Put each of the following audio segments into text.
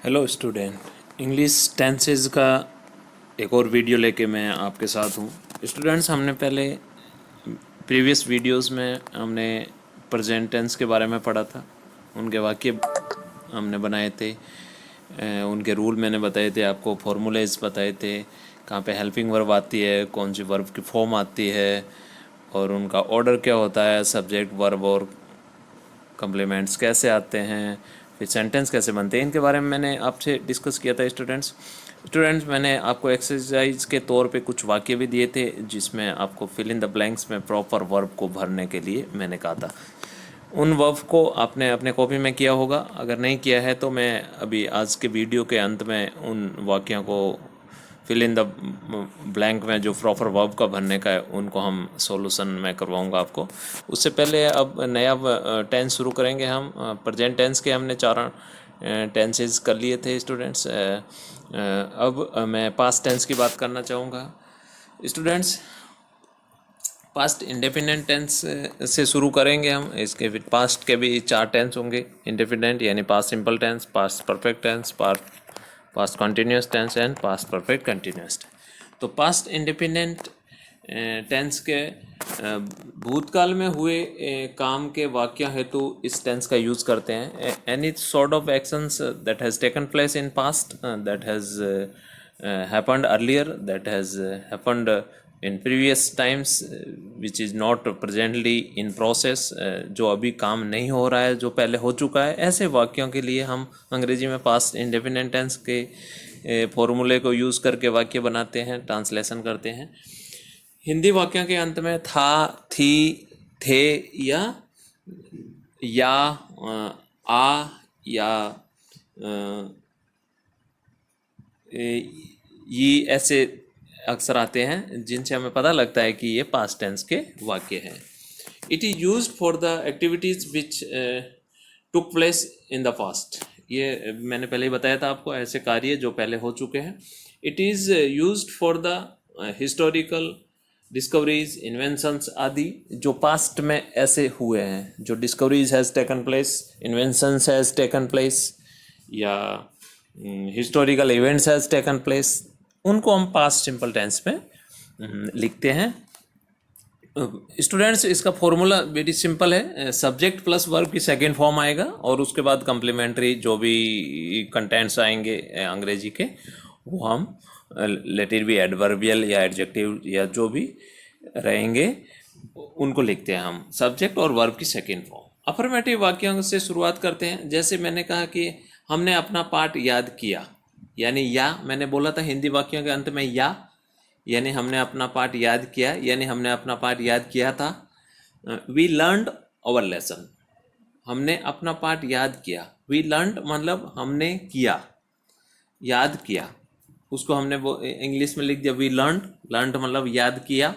Hello student, English tenses का एक और वीडियो लेके मैं आपके साथ हूँ। स्टूडेंट्स, हमने पहले प्रीवियस वीडियोस में हमने प्रेजेंट टेंस के बारे में पढ़ा था। उनके वाक्य हमने बनाए थे, उनके रूल मैंने बताए थे, आपको फॉर्मूलेज बताए थे, कहाँ पे हेल्पिंग वर्ब आती है, कौन सी वर्ब की फॉर्म आती है और उनका ऑर्डर क्या होता है, सब्जेक्ट वर्ब और कम्प्लीमेंट्स कैसे आते हैं, फिर सेंटेंस कैसे बनते हैं, इनके बारे में मैंने आपसे डिस्कस किया था। स्टूडेंट्स मैंने आपको एक्सरसाइज के तौर पे कुछ वाक्य भी दिए थे जिसमें आपको फिल इन द ब्लैंक्स में प्रॉपर वर्ब को भरने के लिए मैंने कहा था। उन वर्ब को आपने अपने कॉपी में किया होगा। अगर नहीं किया है तो मैं अभी आज के वीडियो के अंत में उन वाक्यों को फिल इन द ब्लैंक में जो प्रॉपर वर्ब का भरने का है उनको हम सॉल्यूशन में करवाऊंगा आपको। उससे पहले अब नया टेंस शुरू करेंगे हम। प्रेजेंट टेंस के हमने चार टेंसेस कर लिए थे स्टूडेंट्स। अब मैं पास्ट टेंस की बात करना चाहूँगा। स्टूडेंट्स, पास्ट इंडेफिनेट टेंस से शुरू करेंगे हम। इसके फिर पास्ट के भी चार टेंस होंगे इंडेफिनेट, यानी past simple tense, past perfect tense, past continuous tense and past perfect continuous. तो पास्ट इंडेफिनेट टेंस के भूतकाल में हुए काम के वाक्य हेतु इस टेंस का यूज़ करते हैं। Any sort of actions that has taken place in past, that has happened earlier, that has happened in previous times, which is not presently in process, जो अभी काम नहीं हो रहा है, जो पहले हो चुका है, ऐसे वाक्यों के लिए हम अंग्रेजी में पास्ट इंडेफिनिट टेंस के फॉर्मूले को यूज़ करके वाक्य बनाते हैं, ट्रांसलेशन करते हैं। हिंदी वाक्यों के अंत में था, थी, थे या आ या ये ऐसे अक्सर आते हैं जिनसे हमें पता लगता है कि ये पास्ट टेंस के वाक्य हैं। It is used for the activities which took place in the past. ये मैंने पहले ही बताया था आपको, ऐसे कार्य जो पहले हो चुके हैं। It is used for the historical discoveries, inventions आदि जो पास्ट में ऐसे हुए हैं, जो discoveries has taken place, inventions has taken place या historical events has taken place, उनको हम पास्ट सिंपल टेंस में लिखते हैं। स्टूडेंट्स, इसका फॉर्मूला वेरी सिंपल है। सब्जेक्ट प्लस वर्ब की सेकेंड फॉर्म आएगा और उसके बाद कम्प्लीमेंट्री जो भी कंटेंट्स आएंगे अंग्रेजी के, वो हम लेट इट बी एडवर्बियल या एडजेक्टिव या जो भी रहेंगे उनको लिखते हैं हम सब्जेक्ट और वर्ब की सेकेंड फॉर्म। अफर्मेटिव वाक्यों से शुरुआत करते हैं। जैसे मैंने कहा कि हमने अपना पाठ याद किया, यानी या मैंने बोला था हिंदी वाक्यों के अंत में या, यानी हमने अपना पाठ याद किया, यानी हमने अपना पाठ याद किया था। वी लर्नड आवर लेसन, हमने अपना पाठ याद किया। वी लर्नड मतलब हमने किया, याद किया, उसको हमने वो इंग्लिश में लिख दिया वी लर्नड। लर्नड मतलब याद किया,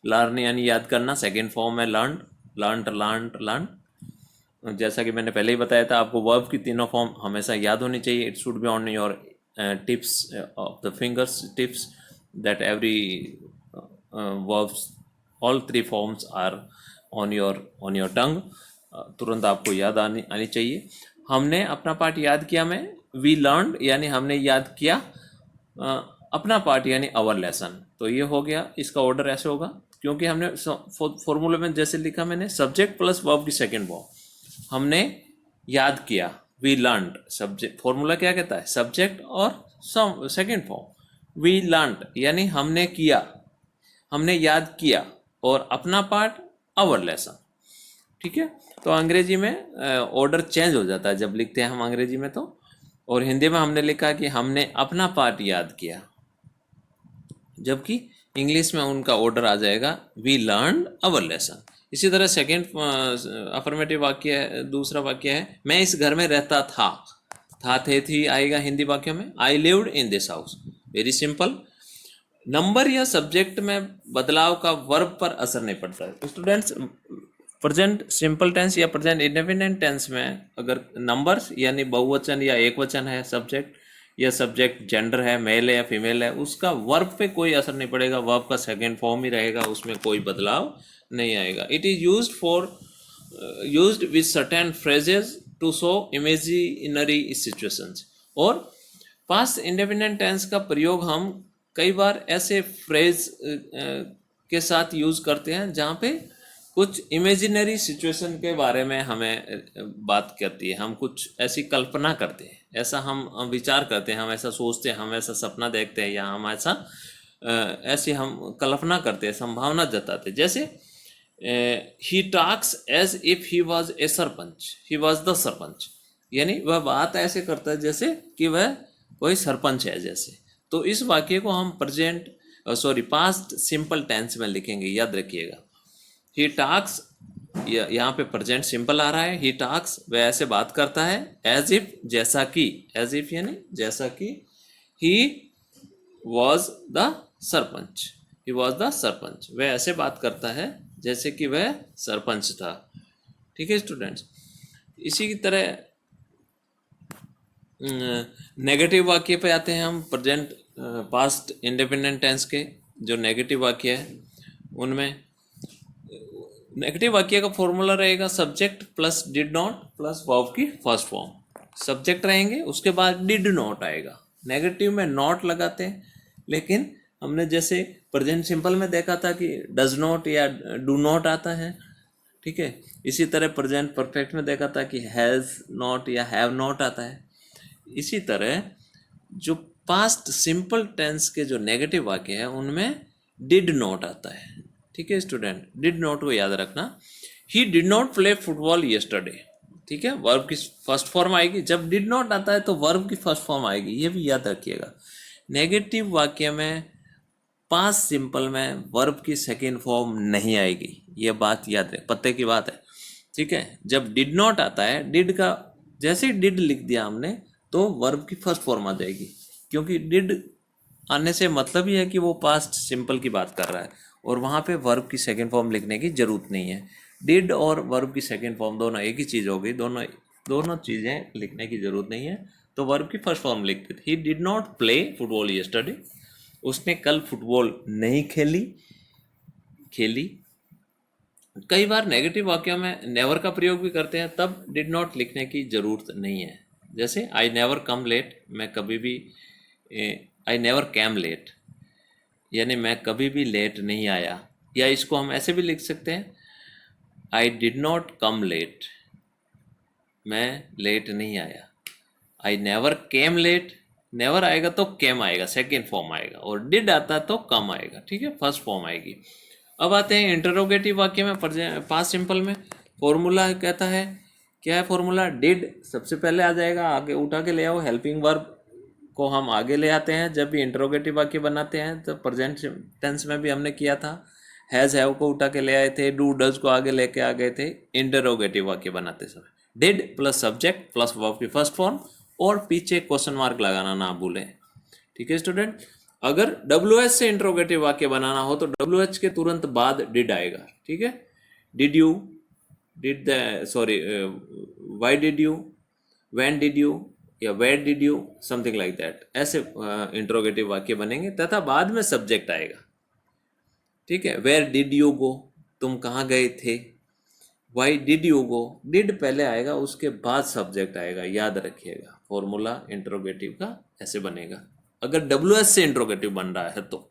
लर्न यानी याद करना, सेकेंड फॉर्म है लर्नड, लर्नड, लर्नड, लर्न। जैसा कि मैंने पहले ही बताया था आपको, वर्ब की तीनों फॉर्म हमेशा याद होनी चाहिए। It should be on your tips of the fingers tips, that every verbs, all three forms are on your tongue. तुरंत आपको याद आनी चाहिए। हमने अपना पाठ याद किया में वी लर्नड, यानी हमने याद किया अपना पाठ यानी आवर लेसन। तो ये हो गया, इसका ऑर्डर ऐसे होगा क्योंकि हमने फॉर्मूले में जैसे लिखा मैंने, सब्जेक्ट प्लस वर्ब की सेकेंड फॉर्म, हमने याद किया, वी लर्नड। सब्जेक्ट फॉर्मूला क्या कहता है, सब्जेक्ट और सेकेंड फॉर्म। वी लर्नड यानी हमने किया, हमने याद किया, और अपना पार्ट आवर लेसन। ठीक है, तो अंग्रेजी में ऑर्डर चेंज हो जाता है जब लिखते हैं हम अंग्रेजी में तो। और हिंदी में हमने लिखा कि हमने अपना पार्ट याद किया, जबकि इंग्लिश में उनका ऑर्डर आ जाएगा वी लर्नड आवर लेसन। इसी तरह सेकेंड अफर्मेटिव वाक्य है, दूसरा वाक्य है मैं इस घर में रहता था। था, थे, थी आएगा हिंदी वाक्य में। I lived in this house. Very simple. Number या सब्जेक्ट में बदलाव का वर्ब पर असर नहीं पड़ता है। स्टूडेंट्स, प्रेजेंट सिंपल टेंस या प्रेजेंट इंडेफिनिट टेंस में अगर नंबर्स यानी बहुवचन या एक वचन है सब्जेक्ट, या सब्जेक्ट जेंडर है, मेल है या फीमेल है, उसका वर्ब पे कोई असर नहीं पड़ेगा। वर्ब का सेकेंड फॉर्म ही रहेगा, उसमें कोई बदलाव नहीं आएगा। It is used with certain phrases to show imaginary situations. और पास्ट इंडेफिनिट टेंस का प्रयोग हम कई बार ऐसे फ्रेज के साथ यूज करते हैं जहाँ पे कुछ इमेजिनरी सिचुएशन के बारे में हमें बात करती है, हम कुछ ऐसी कल्पना करते हैं, ऐसा हम विचार करते हैं, हम ऐसा सोचते हैं, हम ऐसा सपना देखते हैं, या हम ऐसा ऐसी हम कल्पना करते हैं, संभावना जताते हैं। जैसे ही talks as if he was a sarpanch, he was the sarpanch, यानी वह बात ऐसे करता है जैसे कि वह कोई सरपंच है जैसे। तो इस वाक्य को हम पास्ट सिंपल टेंस में लिखेंगे, याद रखिएगा। ही टॉक्स, यहाँ पे प्रेजेंट सिंपल आ रहा है, ही टॉक्स वह ऐसे बात करता है, एज इफ जैसा कि, एज इफ यानी जैसा कि, ही was the sarpanch, he was the sarpanch, वह ऐसे बात करता है जैसे कि वह सरपंच था। ठीक है स्टूडेंट्स, इसी की तरह नेगेटिव वाक्य पे आते हैं हम। प्रेजेंट पास्ट इंडिपेंडेंट टेंस के जो नेगेटिव वाक्य है उनमें नेगेटिव वाक्य का फॉर्मूला रहेगा subject plus did not plus verb की फर्स्ट फॉर्म। सब्जेक्ट रहेंगे, उसके बाद डिड नॉट आएगा। नेगेटिव में नॉट लगाते हैं, लेकिन हमने जैसे प्रेजेंट सिंपल में देखा था कि डज नॉट या डू नॉट आता है। ठीक है, इसी तरह प्रेजेंट परफेक्ट में देखा था कि हैज़ नॉट या हैव नॉट आता है। इसी तरह जो पास्ट सिंपल टेंस के जो नेगेटिव वाक्य है उनमें डिड नॉट आता है। ठीक है स्टूडेंट, डिड नॉट को याद रखना। He did not play football yesterday, ठीक है, वर्ब की फर्स्ट फॉर्म आएगी। जब डिड नॉट आता है तो वर्ब की फर्स्ट फॉर्म आएगी, ये भी याद रखिएगा। नेगेटिव वाक्य में पास्ट सिंपल में वर्ब की सेकेंड फॉर्म नहीं आएगी, ये बात याद रहे, पते की बात है। ठीक है, जब डिड नॉट आता है, डिड का जैसे ही डिड लिख दिया हमने तो वर्ब की फर्स्ट फॉर्म आ जाएगी, क्योंकि डिड आने से मतलब ही है कि वो पास्ट सिंपल की बात कर रहा है, और वहाँ पे वर्ब की सेकेंड फॉर्म लिखने की जरूरत नहीं है। डिड और वर्ब की सेकेंड फॉर्म दोनों एक ही चीज़ हो गई, दोनों चीज़ें लिखने की जरूरत नहीं है, तो वर्ब की फर्स्ट फॉर्म लिखते थे। He did not play football yesterday, उसने कल फुटबॉल नहीं खेली। कई बार नेगेटिव वाक्यों में नेवर का प्रयोग भी करते हैं, तब डिड नॉट लिखने की ज़रूरत नहीं है। जैसे आई नेवर कम लेट, मैं कभी भी, आई नेवर कैम लेट, यानी मैं कभी भी लेट नहीं आया। या इसको हम ऐसे भी लिख सकते हैं, I did not come late, मैं लेट नहीं आया। I never came late, never आएगा तो केम आएगा, सेकेंड फॉर्म आएगा, और डिड आता तो कम आएगा। ठीक है, फर्स्ट फॉर्म आएगी। अब आते हैं इंटरोगेटिव वाक्य में। पास्ट सिंपल में फॉर्मूला कहता है, क्या है फॉर्मूला? डिड सबसे पहले आ जाएगा, आगे उठा के ले आओ। हेल्पिंग वर्ब को हम आगे ले आते हैं जब भी इंटरोगेटिव वाक्य बनाते हैं, तो प्रेजेंट टेंस में भी हमने किया था, हैज़ हैव को उठा के ले आए थे, डू डज को आगे लेके आ गए थे इंटरोगेटिव वाक्य बनाते समय। Did plus subject plus verb की फर्स्ट फॉर्म, और पीछे क्वेश्चन मार्क लगाना ना भूलें। ठीक है स्टूडेंट, अगर WH से इंटरोगेटिव वाक्य बनाना हो तो WH के तुरंत बाद डिड आएगा। ठीक है, did you, why did you, when did you, या where did you, something like that, ऐसे इंटरोगेटिव वाक्य बनेंगे, तथा बाद में सब्जेक्ट आएगा। ठीक है, वेयर डिड यू गो, तुम कहाँ गए थे। Y did you go, did पहले आएगा, उसके बाद सब्जेक्ट आएगा, याद रखिएगा। फॉर्मूला इंटरोगेटिव का ऐसे बनेगा अगर WH से इंटरोगेटिव बन रहा है तो,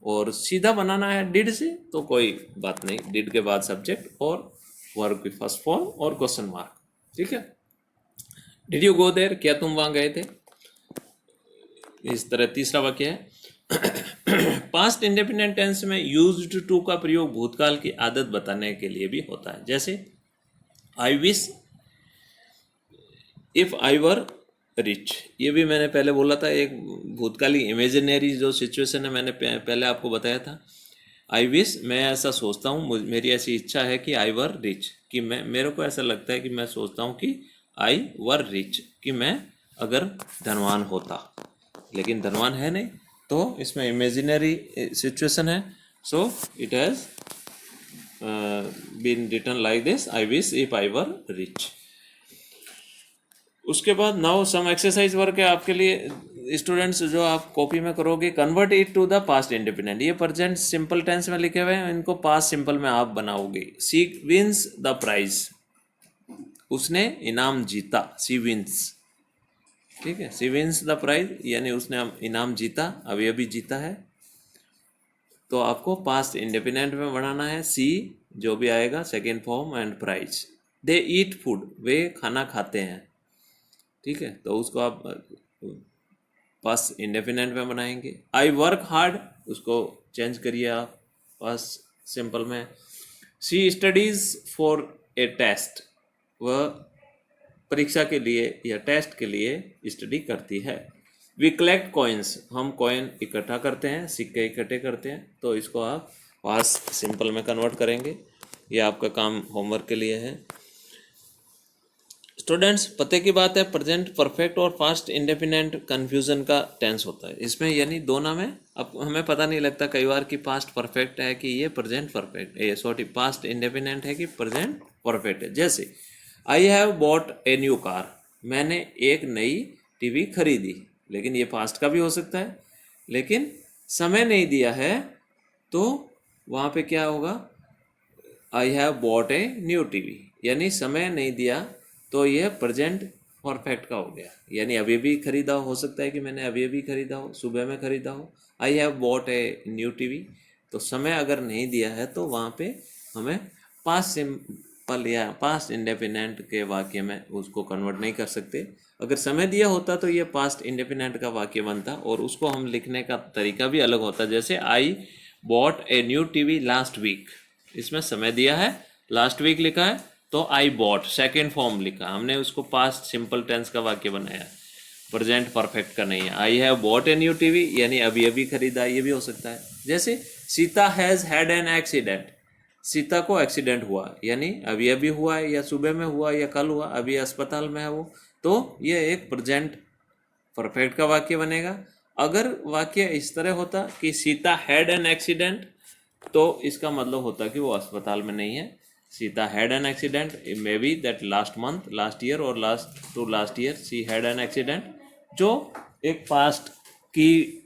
और सीधा बनाना है डिड से तो कोई बात नहीं, डिड के बाद सब्जेक्ट और वर्ब की फर्स्ट फॉर्म और क्वेश्चन मार्क। ठीक है, डिड यू गो देयर, क्या तुम वहां गए थे। इस तरह तीसरा वाक्य है पास्ट इंडेफिनिट टेंस में यूज्ड टू का प्रयोग भूतकाल की आदत बताने के लिए भी होता है। जैसे आई wish if I were rich, ये भी मैंने पहले बोला था, एक भूतकाली इमेजिनरी जो सिचुएशन है, मैंने पहले आपको बताया था। आई विश, मैं ऐसा सोचता हूँ, मेरी ऐसी इच्छा है कि आई वर रिच, कि मैं, मेरे को ऐसा लगता है कि मैं सोचता हूँ कि आई वर रिच, कि मैं अगर धनवान होता, लेकिन धनवान है नहीं, तो इसमें इमेजिनरी सिचुएशन है। So it has been written like this, I wish if I were rich. उसके बाद नाउ सम एक्सरसाइज वर्क है आपके लिए स्टूडेंट्स, जो आप कॉपी में करोगे। Convert it to the past independent, ये प्रेजेंट सिंपल टेंस में लिखे हुए हैं, इनको पास्ट सिंपल में आप बनाओगे। सी विंस द प्राइज, उसने इनाम जीता, सी विंस। ठीक है, शी विंस द प्राइज यानी उसने इनाम जीता, अभी अभी जीता है। तो आपको पास्ट इंडेफिनेट में बनाना है, सी जो भी आएगा second form and prize. They eat food, वे खाना खाते हैं। ठीक है, तो उसको आप पास्ट इंडेफिनेट में बनाएंगे। आई वर्क हार्ड, उसको चेंज करिए आप पास्ट सिंपल में। She studies for a test, वह परीक्षा के लिए या टेस्ट के लिए स्टडी करती है। वी कलेक्ट कॉइन्स, हम कॉइन इकट्ठा करते हैं, सिक्के इकट्ठे करते हैं। तो इसको आप पास्ट सिंपल में कन्वर्ट करेंगे। ये आपका काम होमवर्क के लिए है। स्टूडेंट्स, पते की बात है, प्रेजेंट परफेक्ट और पास्ट इंडेफिनेट कन्फ्यूजन का टेंस होता है इसमें, यानी दोनों में अब हमें पता नहीं लगता कई बार कि पास्ट परफेक्ट है कि ये प्रेजेंट परफेक्ट, ये सॉरी पास्ट इंडेफिनेट है कि प्रेजेंट परफेक्ट है। जैसे I have bought a new car, मैंने एक नई टीवी खरीदी, लेकिन ये पास्ट का भी हो सकता है, लेकिन समय नहीं दिया है तो वहाँ पे क्या होगा, I have bought a new TV, यानी समय नहीं दिया तो यह प्रेजेंट परफेक्ट का हो गया, यानी अभी भी खरीदा हो सकता है कि मैंने अभी अभी खरीदा हो, सुबह में खरीदा हो। I have bought a new TV, तो समय अगर नहीं दिया है तो वहाँ पे हमें पास्ट सिंपल या पास्ट इंडेफिनेट के वाक्य में उसको कन्वर्ट नहीं कर सकते। अगर समय दिया होता तो ये पास्ट इंडेफिनेट का वाक्य बनता, और उसको हम लिखने का तरीका भी अलग होता। जैसे I bought a new TV last week, इसमें समय दिया है, लास्ट वीक लिखा है, तो आई बॉट सेकेंड फॉर्म लिखा, हमने उसको पास्ट सिंपल टेंस का वाक्य बनाया, प्रेजेंट परफेक्ट का नहीं है। I have bought a new TV यानी अभी अभी खरीदा, ये भी हो सकता है। जैसे Sita has had an accident, Sita को एक्सीडेंट हुआ, यानी अभी अभी हुआ है, या सुबह में हुआ, या कल हुआ, अभी अस्पताल में है वो, तो ये एक प्रेजेंट परफेक्ट का वाक्य बनेगा। अगर वाक्य इस तरह होता कि सीता हैड एन एक्सीडेंट, तो इसका मतलब होता कि वो अस्पताल में नहीं है। Sita had an accident, maybe that last month, last year or last year she had an accident, जो एक पास्ट की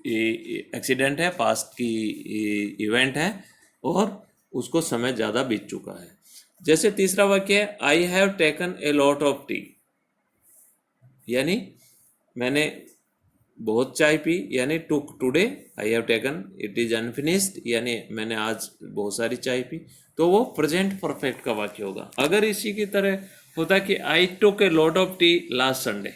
एक्सीडेंट है, पास्ट की इवेंट है, और उसको समय ज़्यादा बीत चुका है। जैसे तीसरा वाक्य है, आई have taken a lot of T, यानी मैंने बहुत चाय पी, यानी today I have taken it is unfinished, यानी मैंने आज बहुत सारी चाय पी, तो वो प्रेजेंट परफेक्ट का वाक्य होगा। अगर इसी की तरह होता कि I took a lot of tea last Sunday,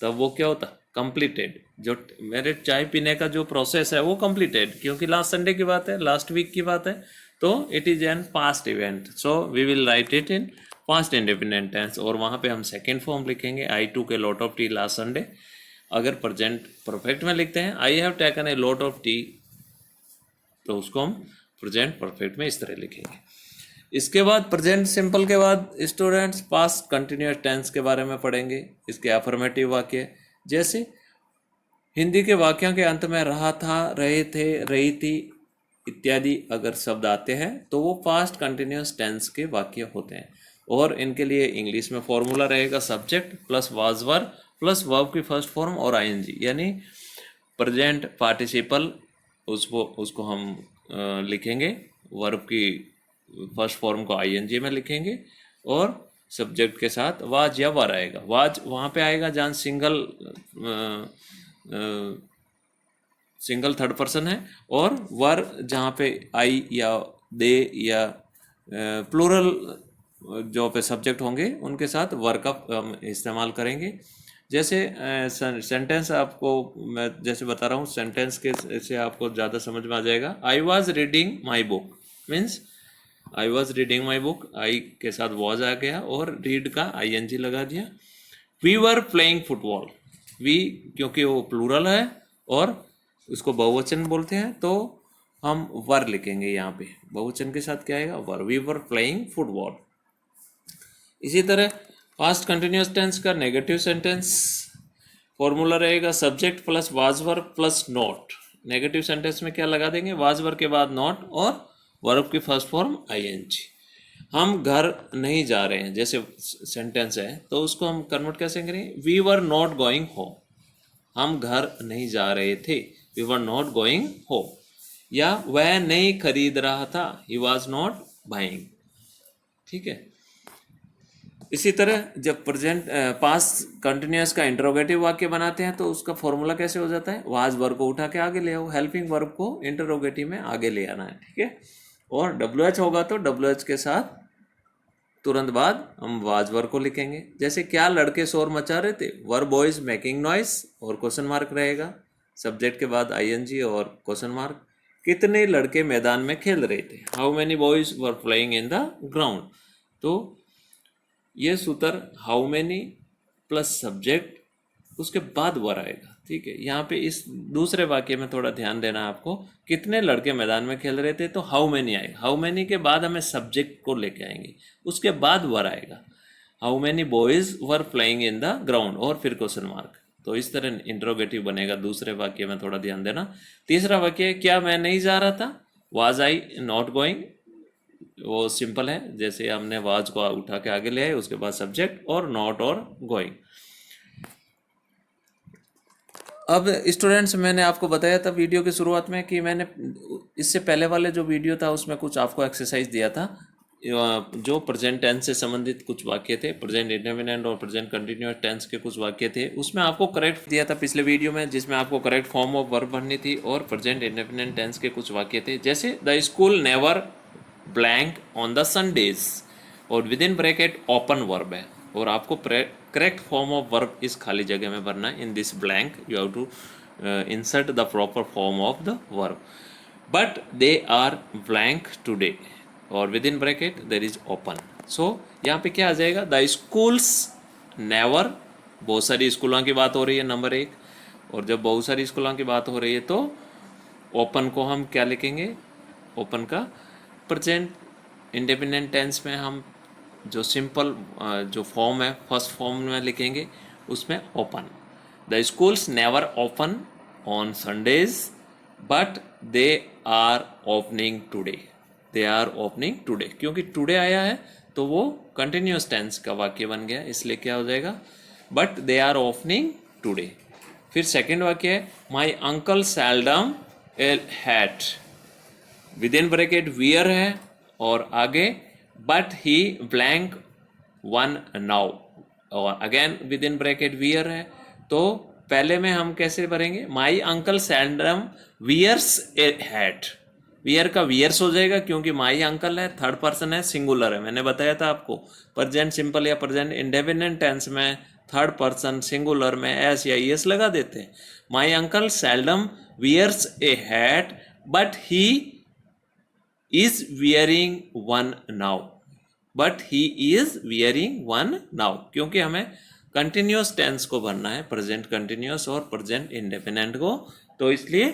तब वो क्या होता, कंप्लीटेड, जो मेरे चाय पीने का जो प्रोसेस है वो कंप्लीटेड, क्योंकि लास्ट संडे की बात है, लास्ट वीक की बात है, तो it is an past event, so we will write it in past indefinite tense, और वहाँ पे हम सेकेंड फॉर्म लिखेंगे, I took a lot of tea last Sunday. अगर प्रेजेंट परफेक्ट में लिखते हैं I have taken a lot of tea, तो उसको हम प्रेजेंट परफेक्ट में इस तरह लिखेंगे। इसके बाद प्रेजेंट सिंपल के बाद स्टूडेंट्स पास्ट कंटिन्यूअस टेंस के बारे में पढ़ेंगे, इसके अफर्मेटिव वाक्य। जैसे हिंदी के वाक्यों के अंत में रहा था, रहे थे, रही थी इत्यादि अगर शब्द आते हैं तो वो पास्ट कंटिन्यूअस टेंस के वाक्य होते हैं, और इनके लिए इंग्लिश में फॉर्मूला रहेगा subject plus was verb plus verb की फर्स्ट फॉर्म और आईएनजी, यानी प्रेजेंट पार्टिसिपल उसको हम लिखेंगे, वर्ब की फर्स्ट फॉर्म को आईएनजी में लिखेंगे, और सब्जेक्ट के साथ वाज या वर आएगा। वाज वहाँ पे आएगा जहाँ सिंगल थर्ड पर्सन है, और वर जहाँ पे आई या दे या प्लूरल जो पे सब्जेक्ट होंगे उनके साथ वर का हम इस्तेमाल करेंगे। जैसे सेंटेंस आपको मैं जैसे बता रहा हूँ, सेंटेंस के से आपको ज़्यादा समझ में आ जाएगा। I was reading my book means I was reading my book, I के साथ वॉज आ गया और रीड का आईएनजी लगा दिया। We were playing football, we क्योंकि वो प्लूरल है और उसको बहुवचन बोलते हैं, तो हम वर लिखेंगे यहाँ पे, बहुवचन के साथ क्या आएगा, were. We were playing football. इसी तरह पास्ट कंटिन्यूअस टेंस का नेगेटिव सेंटेंस फॉर्मूला रहेगा subject plus was verb plus not. Negative sentence में क्या लगा देंगे, वाज वर्ब के बाद नॉट और वर्ब की फर्स्ट फॉर्म आईएनजी। हम घर नहीं जा रहे हैं जैसे सेंटेंस है, तो उसको हम कन्वर्ट कैसे करेंगे, we were not going home, हम घर नहीं जा रहे थे, we were not going home. या वह नहीं खरीद रहा था, ही वॉज नॉट बाइंग। ठीक है, इसी तरह जब प्रेजेंट पास्ट कंटिन्यूअस का इंटरोगेटिव वाक्य बनाते हैं तो उसका फॉर्मूला कैसे हो जाता है, वाज वर्ब को उठा के आगे ले आओ, हेल्पिंग वर्ब को इंटरोगेटिव में आगे ले आना है, ठीक है। और डब्ल्यू एच होगा तो डब्ल्यू एच के साथ तुरंत बाद हम वाज वर्ब को लिखेंगे। जैसे क्या लड़के शोर मचा रहे थे, वर बॉयज मेकिंग नॉइस और क्वेश्चन मार्क रहेगा, सब्जेक्ट के बाद आईएनजी और क्वेश्चन मार्क। कितने लड़के मैदान में खेल रहे थे, how many boys were playing in the ground. तो ये सूत्र हाउ मेनी प्लस सब्जेक्ट उसके बाद वर आएगा, ठीक है। यहाँ पे इस दूसरे वाक्य में थोड़ा ध्यान देना है आपको, कितने लड़के मैदान में खेल रहे थे तो हाउ मेनी आएगा, हाउ मेनी के बाद हमें सब्जेक्ट को लेके आएंगे, उसके बाद वर आएगा, how many boys were playing in the ground और फिर क्वेश्चन मार्क। तो इस तरह इंट्रोगेटिव बनेगा दूसरे वाक्य में, थोड़ा ध्यान देना। तीसरा वाक्य, क्या मैं नहीं जा रहा था, वाज आई नॉट गोइंग, वो सिंपल है, जैसे हमने वाज को उठा के आगे ले आए, उसके बाद सब्जेक्ट और नॉट और गोइंग। अब स्टूडेंट्स, मैंने आपको बताया था वीडियो की शुरुआत में कि मैंने इससे पहले वाले जो वीडियो था उसमें कुछ आपको एक्सरसाइज दिया था, जो प्रेजेंट टेंस से संबंधित कुछ वाक्य थे, प्रेजेंट इंडेफिनिट और प्रेजेंट कंटिन्यूअस टेंस के कुछ वाक्य थे, उसमें आपको करेक्ट दिया था पिछले वीडियो में, जिसमें आपको करेक्ट फॉर्म ऑफ वर्ब भरनी थी, और प्रेजेंट इंडेफिनिट टेंस के कुछ वाक्य थे, जैसे the school never blank on the Sundays, और within bracket open verb है, और आपको करेक्ट फॉर्म ऑफ वर्ब इस खाली जगह में भरना है। In this blank you have to insert the proper form of the verb, but they are blank today, और within bracket there is open. So यहाँ पे क्या आ जाएगा, द स्कूल्स नेवर, बहुत सारी स्कूलों की बात हो रही है नंबर 1, और जब बहुत सारी स्कूलों की बात हो रही है तो ओपन को हम क्या लिखेंगे, ओपन का प्रेजेंट इंडेफिनिट टेंस में हम जो सिंपल जो फॉर्म है फर्स्ट फॉर्म में लिखेंगे, उसमें open. The schools never open on Sundays but they are opening today, they are opening today, क्योंकि टुडे आया है तो वो कंटिन्यूस टेंस का वाक्य बन गया, इसलिए क्या हो जाएगा, but they are opening today. फिर सेकेंड वाक्य है, my uncle seldom a hat, within bracket wear है, और आगे but he blank one now, और again within bracket wear है। तो पहले में हम कैसे भरेंगे, my uncle seldom wears a hat, wear का वियर्स हो जाएगा क्योंकि माई अंकल है, थर्ड पर्सन है, सिंगुलर है। मैंने बताया था आपको प्रेजेंट सिंपल या प्रेजेंट इंडेफिनिट टेंस में थर्ड पर्सन सिंगुलर में एस या ईएस लगा देते हैं। My uncle seldom wears a hat but he is wearing one now, but he is wearing one now, क्योंकि हमें कंटिन्यूस टेंस को भरना है, प्रेजेंट कंटिन्यूस और प्रेजेंट इंडेफिनिट को, तो इसलिए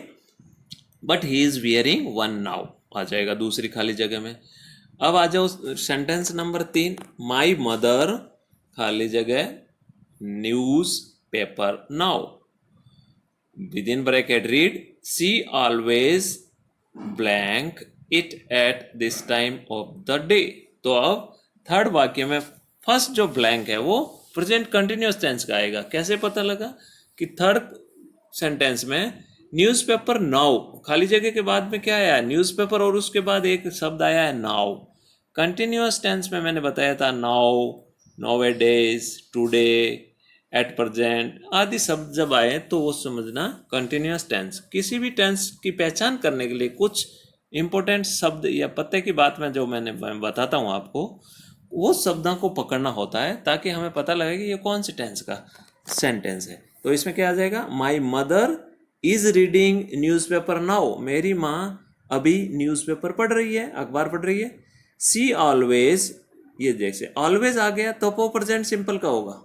but he is wearing one now आ जाएगा दूसरी खाली जगह में। अब आ जाओ सेंटेंस नंबर 3, माई मदर खाली जगह news paper now, with in bracket read she always blank it at this time of the day. तो अब थर्ड वाक्य में फर्स्ट जो ब्लैंक है वो प्रेजेंट कंटिन्यूअस टेंस का आएगा। कैसे पता लगा कि थर्ड सेंटेंस में न्यूज़पेपर नाउ खाली जगह के बाद में क्या आया, न्यूज़पेपर, और उसके बाद एक शब्द आया है नाउ। कंटिन्यूअस टेंस में मैंने बताया था now, nowadays, today, at present आदि शब्द जब आए तो वो समझना कंटिन्यूअस टेंस। किसी भी टेंस की पहचान करने के लिए कुछ इंपॉर्टेंट शब्द या पते की बात में जो मैं बताता हूँ आपको, वो शब्दों को पकड़ना होता है ताकि हमें पता लगे कि ये कौन सी टेंस का सेंटेंस है। तो इसमें क्या आ जाएगा, my mother is reading newspaper now, मेरी माँ अभी न्यूज़पेपर पढ़ रही है, अखबार पढ़ रही है। सी ऑलवेज, ये जैसे ऑलवेज आ गया तो वो प्रेजेंट सिंपल का होगा,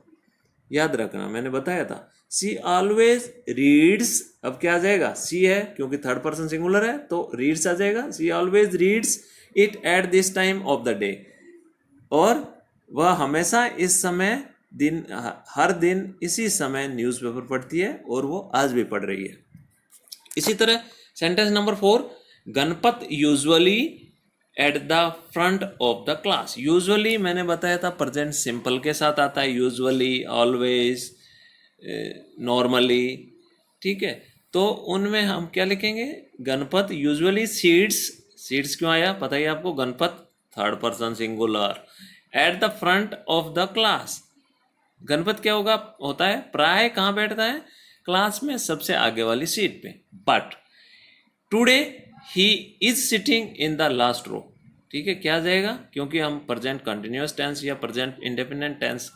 याद रखना मैंने बताया था। सी ऑलवेज रीड्स, अब क्या आ जाएगा, सी है क्योंकि थर्ड पर्सन सिंगुलर है तो रीड्स आ जाएगा। She always reads it at this time of the day, और वह हमेशा इस समय दिन, हर दिन इसी समय न्यूज़पेपर पढ़ती है, और वो आज भी पढ़ रही है। इसी तरह sentence number 4, Ganpat usually at the front of the class. Usually मैंने बताया था प्रेजेंट सिंपल के साथ आता है, यूजुअली, ऑलवेज, नॉर्मली, ठीक है। तो उनमें हम क्या लिखेंगे, गणपत यूजुअली सीड्स, सीड्स क्यों आया पता ही आपको, Ganpat third person singular, at the front of the class. Ganpat क्या होता है, प्राय कहाँ बैठता है, क्लास में सबसे आगे वाली सीट पे। But today he is sitting in the last row. ठीक है, क्या जाएगा, क्योंकि हम प्रेजेंट कंटिन्यूअस टेंस या प्रेजेंट इंडेफिनिट टेंस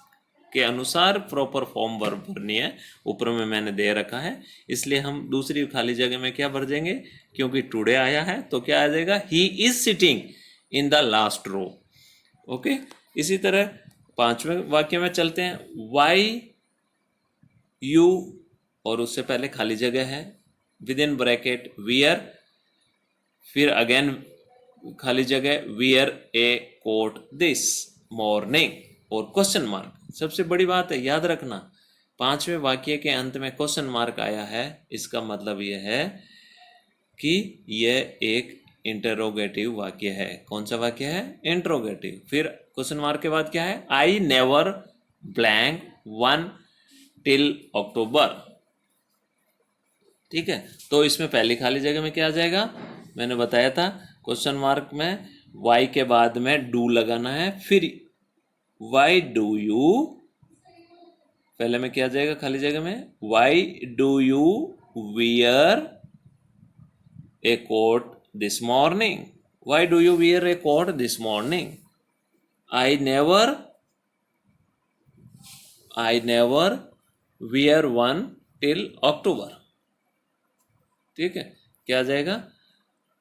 के अनुसार प्रॉपर फॉर्म वर्ब भरनी है, ऊपर में मैंने दे रखा है, इसलिए हम दूसरी खाली जगह में क्या भर देंगे, क्योंकि टुडे आया है तो क्या आ जाएगा, he is sitting in the last row. Okay, इसी तरह पांचवें वाक्य में चलते हैं। वाई यू, और उससे पहले खाली जगह है, विद इन ब्रैकेट वियर, फिर अगेन खाली जगह, wear a coat this morning, और क्वेश्चन मार्क। सबसे बड़ी बात है, याद रखना, पांचवें वाक्य के अंत में क्वेश्चन मार्क आया है, इसका मतलब यह है कि यह एक इंटरोगेटिव वाक्य है। कौन सा वाक्य है, इंटरोगेटिव। फिर क्वेश्चन मार्क के बाद क्या है, I never blank one till October. ठीक है, तो इसमें पहली खाली जगह में क्या आ जाएगा, मैंने बताया था, क्वेश्चन मार्क में वाई के बाद में डू लगाना है, फिर वाई डू यू, पहले में क्या आ जाएगा खाली जगह में, why do you wear a coat this morning, why do you wear a coat this morning, I never wear one till October. ठीक है, क्या आ जाएगा,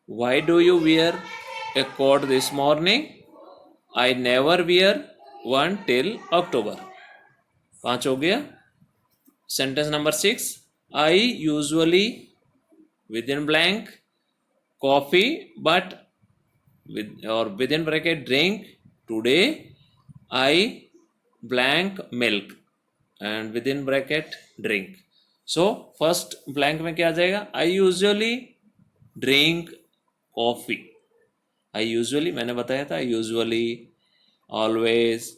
why do you wear a coat this morning, I never wear one till October. 5 हो गया। Sentence number 6, I usually within blank coffee but within bracket drink today I blank milk and within bracket drink. So first blank में क्या आ जाएगा, I usually drink coffee. I usually मैंने बताया था, usually, always,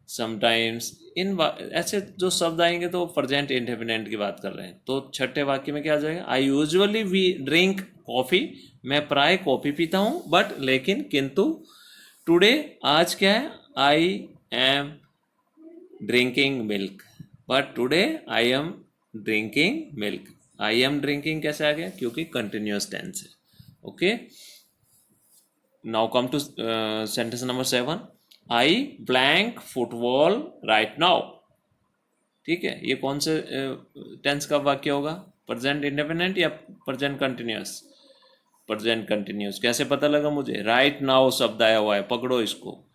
sometimes, इन ऐसे जो शब्द आएंगे तो प्रेजेंट इंडेफिनिट की बात कर रहे हैं। तो छठे वाक्य में क्या आ जाएगा, I usually we drink coffee, मैं प्राय कॉफी पीता हूँ, बट लेकिन किंतु, टुडे आज क्या है, I am drinking milk, but today I am drinking milk. I am drinking कैसे आ गया, क्योंकि कंटिन्यूअस टेंस है। Okay, now come to sentence number 7, I blank football right now. ठीक है, ये कौन से टेंस का वाक्य होगा, प्रेजेंट इंडेफिनिट या प्रेजेंट कंटिन्यूअस, प्रेजेंट कंटिन्यूअस। कैसे पता लगा मुझे, राइट नाउ शब्द आया हुआ है, पकड़ो इसको।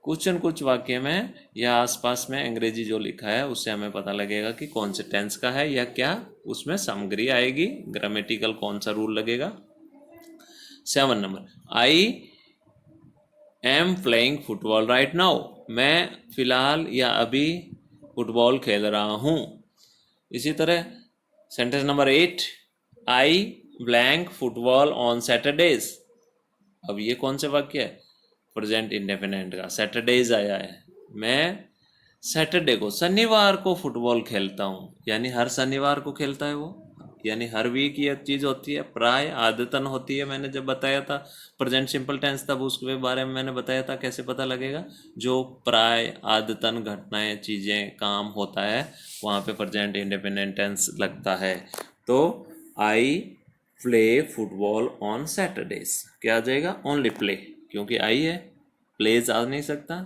कुछ न कुछ वाक्य में या आसपास में अंग्रेजी जो लिखा है उससे हमें पता लगेगा कि कौन से टेंस का है या क्या उसमें सामग्री आएगी, ग्रामेटिकल कौन सा रूल लगेगा। 7 number, I am playing football right now, मैं फिलहाल या अभी फुटबॉल खेल रहा हूँ। इसी तरह sentence number 8, I blank football on Saturdays. अब ये कौन से वाक्य है, प्रेजेंट इंडेफिनिट का, सैटरडेज आया है, मैं सैटरडे को, शनिवार को फुटबॉल खेलता हूँ, यानी हर शनिवार को खेलता है वो, यानी हर वीक ये चीज़ होती है, प्राय आदतन होती है। मैंने जब बताया था प्रेजेंट सिंपल टेंस तब उसके बारे में मैंने बताया था कैसे पता लगेगा, जो प्राय आदतन घटनाएं चीज़ें काम होता है वहाँ पे प्रेजेंट इंडेफिनिट टेंस लगता है। तो I play football on Saturdays, क्या आ जाएगा, ओनली प्ले, क्योंकि आई है, प्लेज आ नहीं सकता,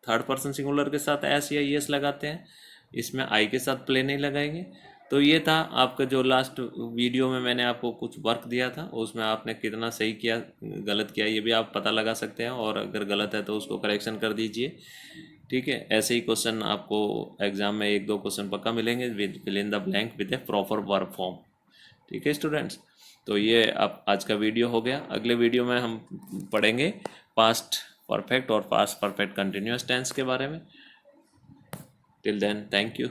थर्ड पर्सन सिंगुलर के साथ एस या यस लगाते हैं, इसमें आई के साथ प्ले नहीं लगाएंगे। तो ये था आपका जो लास्ट वीडियो में मैंने आपको कुछ वर्क दिया था, उसमें आपने कितना सही किया गलत किया ये भी आप पता लगा सकते हैं, और अगर गलत है तो उसको करेक्शन कर दीजिए। ठीक है, ऐसे ही क्वेश्चन आपको एग्जाम में 1-2 क्वेश्चन पक्का मिलेंगे with fill in the blank with a proper verb form. ठीक है स्टूडेंट्स, तो ये आप आज का वीडियो हो गया। अगले वीडियो में हम पढ़ेंगे पास्ट परफेक्ट और पास्ट परफेक्ट कंटिन्यूअस टेंस के बारे में। Till then, thank you.